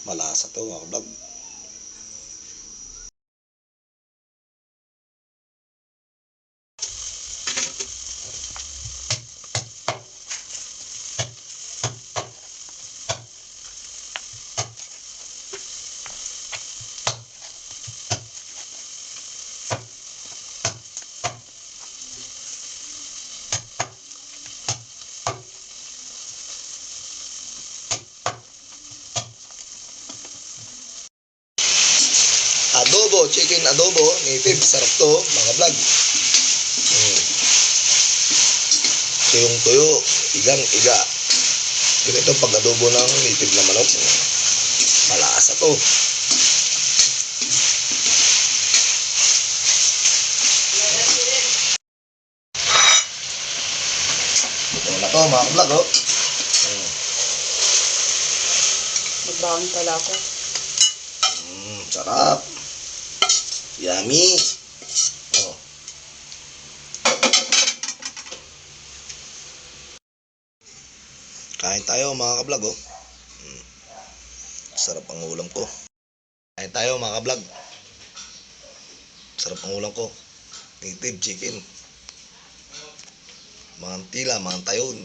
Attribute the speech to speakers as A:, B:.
A: Malasa to mga vlog. Adobo, chicken adobo, native, sarap to mga vlog. Tuyong tuyo, igang iga. Ganito pag adobo ng native na manok. Malasa to. Ito na to mga vlog, oh.
B: Magbaon pala ako.
A: Sarap. Yummy. Oh. Kain tayo mga ka-vlog, oh. Sarap ang ulam ko. Kain tayo mga ka-vlog. Sarap ang ulam ko. Native chicken. Mga tila, mga tayon.